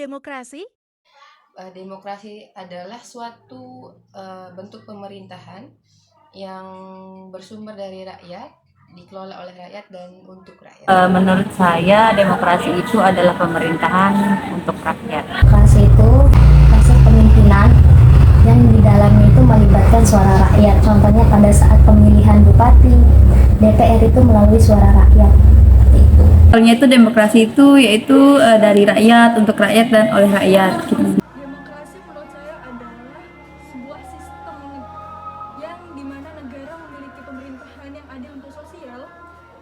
demokrasi? Demokrasi adalah suatu bentuk pemerintahan yang bersumber dari rakyat, dikelola oleh rakyat dan untuk rakyat. Menurut saya demokrasi itu adalah pemerintahan untuk rakyat. Demokrasi itu proses pemimpinan yang di dalamnya itu melibatkan suara rakyat. Contohnya pada saat pemilihan bupati, DPR itu melalui suara rakyat. Soalnya itu demokrasi itu yaitu dari rakyat, untuk rakyat dan oleh rakyat. Demokrasi menurut saya adalah sebuah sistem yang dimana negara memiliki pemerintahan yang adil untuk sosial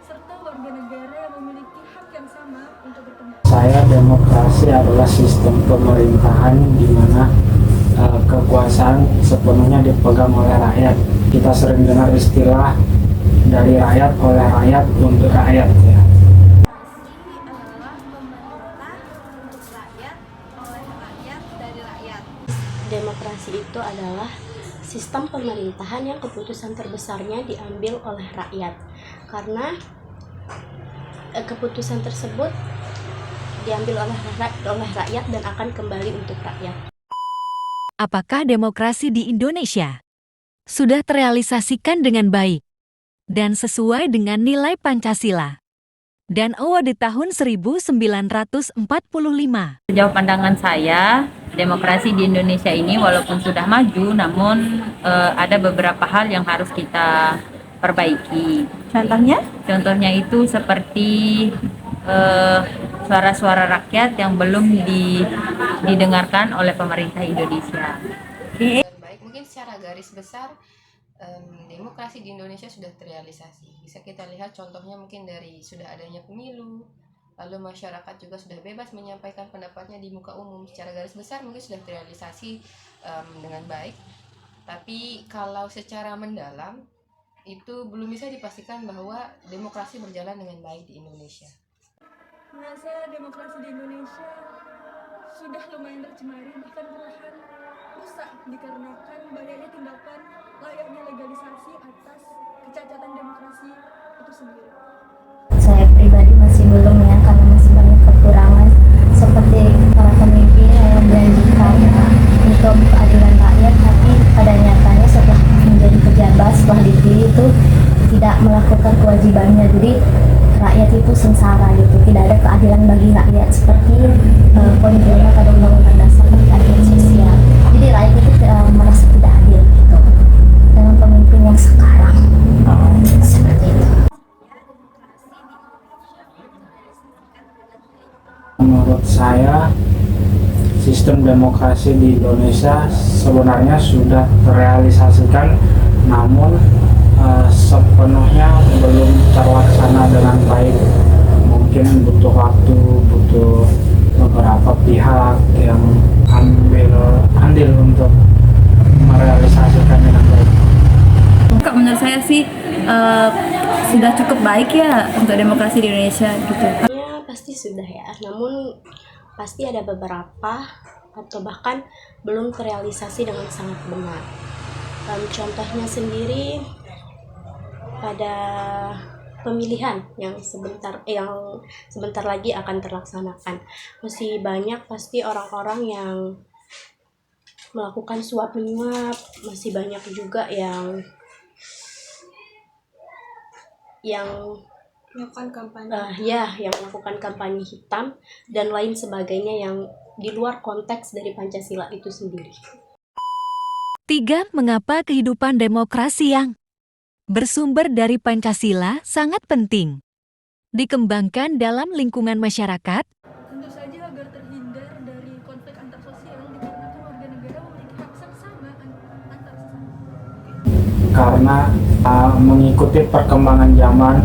serta warga negara yang memiliki hak yang sama untuk berpendapat. Saya demokrasi adalah sistem pemerintahan di mana kekuasaan sepenuhnya dipegang oleh rakyat. Kita sering dengar istilah dari rakyat, oleh rakyat, untuk rakyat ya. Demokrasi itu adalah sistem pemerintahan yang keputusan terbesarnya diambil oleh rakyat. Karena keputusan tersebut diambil oleh rakyat dan akan kembali untuk rakyat. Apakah demokrasi di Indonesia sudah terrealisasikan dengan baik dan sesuai dengan nilai Pancasila dan OUD tahun 1945? Sejauh pandangan saya, demokrasi di Indonesia ini walaupun sudah maju, namun ada beberapa hal yang harus kita perbaiki. Contohnya? Contohnya itu seperti suara-suara rakyat yang belum didengarkan oleh pemerintah Indonesia. Baik, mungkin secara garis besar demokrasi di Indonesia sudah terrealisasi. Bisa kita lihat contohnya mungkin dari sudah adanya pemilu, lalu masyarakat juga sudah bebas menyampaikan pendapatnya di muka umum. Secara garis besar mungkin sudah terrealisasi dengan baik. Tapi kalau secara mendalam itu belum bisa dipastikan bahwa demokrasi berjalan dengan baik di Indonesia. Menurut saya demokrasi di Indonesia sudah lumayan tercemari, bahkan perlahan rusak dikarenakan banyaknya tindakan layaknya legalisasi atas kecacatan demokrasi itu sendiri. Saya pribadi masih belum ya, karena masih banyak kekurangan seperti para pemimpin yang menjanjikan untuk keadilan rakyat, tapi pada nyatanya setelah menjadi pejabat, setelah dipilih itu tidak melakukan kewajibannya. Jadi rakyat itu sengsara gitu, tidak ada keadilan bagi rakyat seperti poin kelima pada Undang-Undang Dasar keadilan sosial. Jadi rakyat itu merasa tidak adil gitu dengan pemimpin yang sekarang. Seperti itu. Menurut saya, sistem demokrasi di Indonesia sebenarnya sudah terrealisasikan, namun sepenuhnya belum terlaksana dengan baik. Mungkin butuh waktu, butuh beberapa pihak yang andil untuk merealisasikan dengan baik. Menurut saya sih sudah cukup baik ya untuk demokrasi di Indonesia gitu. Ya pasti sudah ya, namun pasti ada beberapa atau bahkan belum terrealisasi dengan sangat benar. Contohnya sendiri pada pemilihan yang sebentar lagi akan terlaksanakan, masih banyak pasti orang-orang yang melakukan suap menyuap, masih banyak juga yang Melakukan kampanye. yang melakukan kampanye hitam dan lain sebagainya yang di luar konteks dari Pancasila itu sendiri. 3. Mengapa kehidupan demokrasi yang bersumber dari Pancasila sangat penting dikembangkan dalam lingkungan masyarakat? Tentu saja agar terhindar dari konflik antar sosial dikarenakan warga negara memiliki hak yang sama antar sesama. Karena mengikuti perkembangan zaman,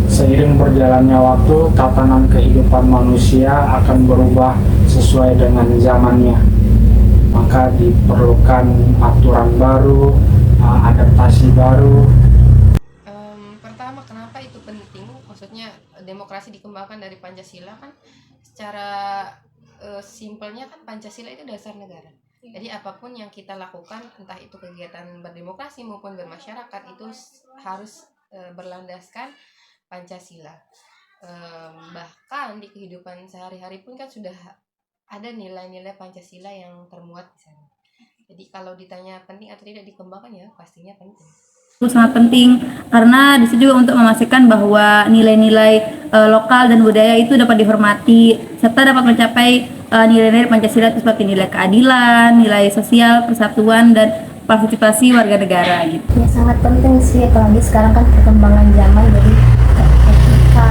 seiring berjalannya waktu, tatanan kehidupan manusia akan berubah sesuai dengan zamannya. Maka diperlukan aturan baru, adaptasi baru. Pertama, kenapa itu penting? Maksudnya demokrasi dikembangkan dari Pancasila kan secara simpelnya kan Pancasila itu dasar negara. Jadi apapun yang kita lakukan, entah itu kegiatan berdemokrasi maupun bermasyarakat, itu harus berlandaskan Pancasila. Bahkan di kehidupan sehari-hari pun kan sudah ada nilai-nilai Pancasila yang termuat di sana. Jadi kalau ditanya penting atau tidak dikembangkan, ya pastinya penting. Itu sangat penting karena disitu juga untuk memastikan bahwa nilai-nilai lokal dan budaya itu dapat dihormati serta dapat mencapai nilai-nilai Pancasila itu seperti nilai keadilan, nilai sosial, persatuan dan partisipasi warga negara gitu. Ya sangat penting sih, apalagi sekarang kan perkembangan zaman, jadi etika,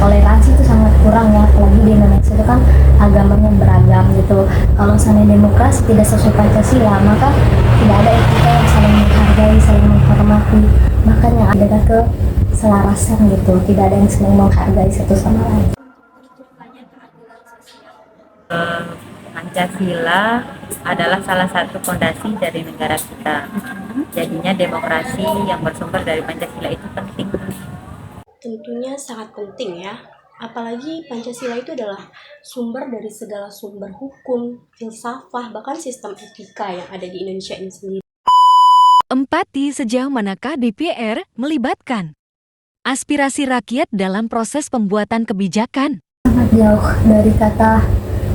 toleransi itu sangat kurang ya, apalagi di Indonesia itu kan agamanya beragam gitu. Kalau seandainya demokrasi tidak sesuai Pancasila, maka tidak ada etika yang saling menghargai, saling menghormati, bahkan yang ada keselarasan gitu, tidak ada yang saling menghargai satu sama lain. Pancasila adalah salah satu fondasi dari negara kita. Jadinya demokrasi yang bersumber dari Pancasila itu penting. Tentunya sangat penting ya. Apalagi Pancasila itu adalah sumber dari segala sumber hukum, filsafah, bahkan sistem etika yang ada di Indonesia ini sendiri. Empati sejauh manakah DPR melibatkan aspirasi rakyat dalam proses pembuatan kebijakan? Sangat jauh dari kata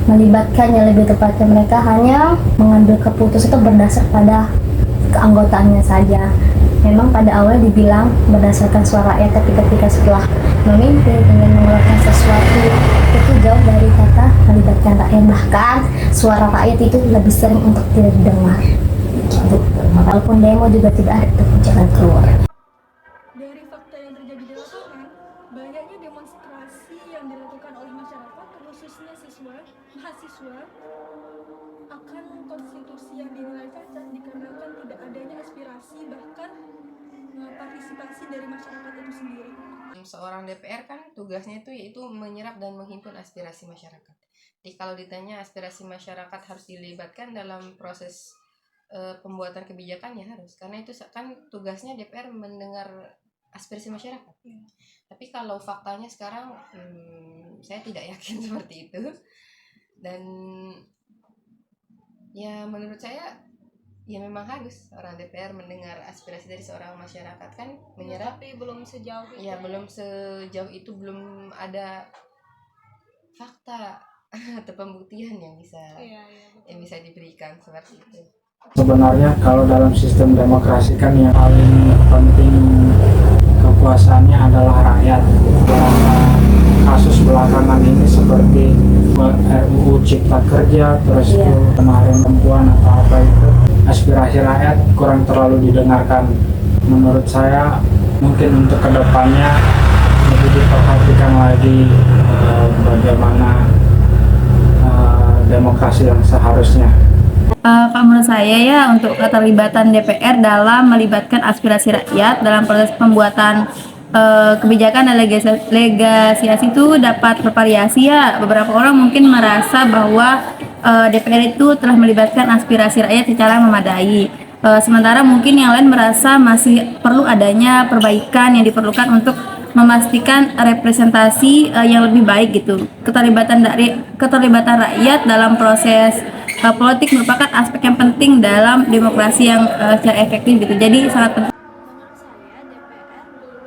melibatkan, yang lebih tepatnya mereka hanya mengambil keputusan itu berdasar pada keanggotaannya saja. Memang pada awal dibilang berdasarkan suara rakyat, tapi ketika setelah memimpin ingin mengeluarkan sesuatu itu jauh dari kata melibatkan rakyat, bahkan suara rakyat itu lebih sering untuk tidak didengar gitu. Walaupun demo juga tidak ada jalan keluar. Dari fakta yang terjadi di lapangan, banyaknya demonstrasi yang dilakukan oleh masyarakat, khususnya mahasiswa, akan konstitusi yang dinilai cacat dikarenakan tidak adanya aspirasi bahkan partisipasi dari masyarakat itu sendiri. Seorang DPR kan tugasnya itu yaitu menyerap dan menghimpun aspirasi masyarakat. Jadi kalau ditanya aspirasi masyarakat harus dilibatkan dalam proses pembuatan kebijakan, ya harus, karena itu kan tugasnya DPR mendengar aspirasi masyarakat. Tapi kalau faktanya sekarang saya tidak yakin seperti itu, dan ya menurut saya ya memang harus orang DPR mendengar aspirasi dari seorang masyarakat, kan menyerap, Tapi belum sejauh itu. ya belum sejauh itu, belum ada fakta atau pembuktian yang bisa yang bisa diberikan seperti itu. Sebenarnya kalau dalam sistem demokrasi kan yang paling penting kekuasaannya adalah rakyat. Kasus belakangan ini seperti RUU Cipta Kerja, terus itu kemarin perempuan atau apa itu, aspirasi rakyat kurang terlalu didengarkan. Menurut saya mungkin untuk kedepannya lebih diperhatikan lagi bagaimana demokrasi yang seharusnya. Kalau menurut saya ya, untuk keterlibatan DPR dalam melibatkan aspirasi rakyat dalam proses pembuatan kebijakan dan legislasi itu dapat bervariasi ya. Beberapa orang mungkin merasa bahwa DPR itu telah melibatkan aspirasi rakyat secara memadai. Sementara mungkin yang lain merasa masih perlu adanya perbaikan yang diperlukan untuk memastikan representasi yang lebih baik gitu. Keterlibatan rakyat dalam proses politik merupakan aspek yang penting dalam demokrasi yang secara efektif gitu. Jadi sangat penting. Menurut saya DPR belum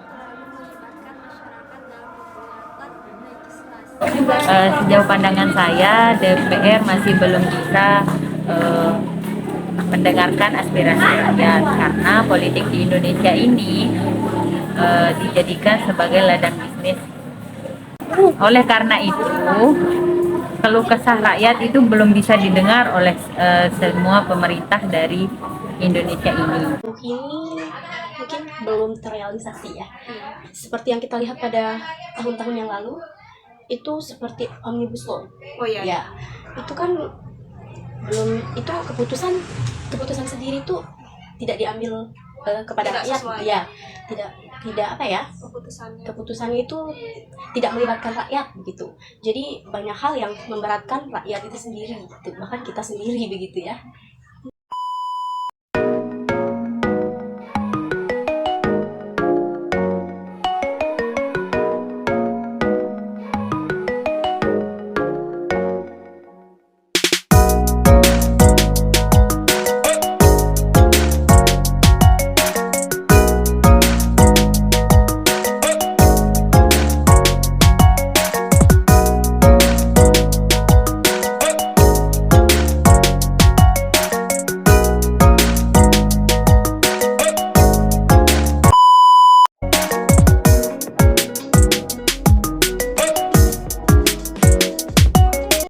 terlalu melibatkan masyarakat dalam pembuatan legislasi. Sejauh pandangan saya, DPR masih belum bisa mendengarkan aspirasi rakyat karena politik di Indonesia ini dijadikan sebagai ladang bisnis. Oleh karena itu, keluh kesah rakyat itu belum bisa didengar oleh semua pemerintah dari Indonesia ini. Mungkin belum terrealisasi ya. Seperti yang kita lihat pada tahun-tahun yang lalu, itu seperti Omnibus Law. Ya, itu kan belum, itu keputusan sendiri itu tidak diambil kepada rakyat, ya, tidak apa ya, keputusannya itu tidak melibatkan rakyat begitu. Jadi banyak hal yang memberatkan rakyat itu sendiri gitu, bahkan kita sendiri begitu ya.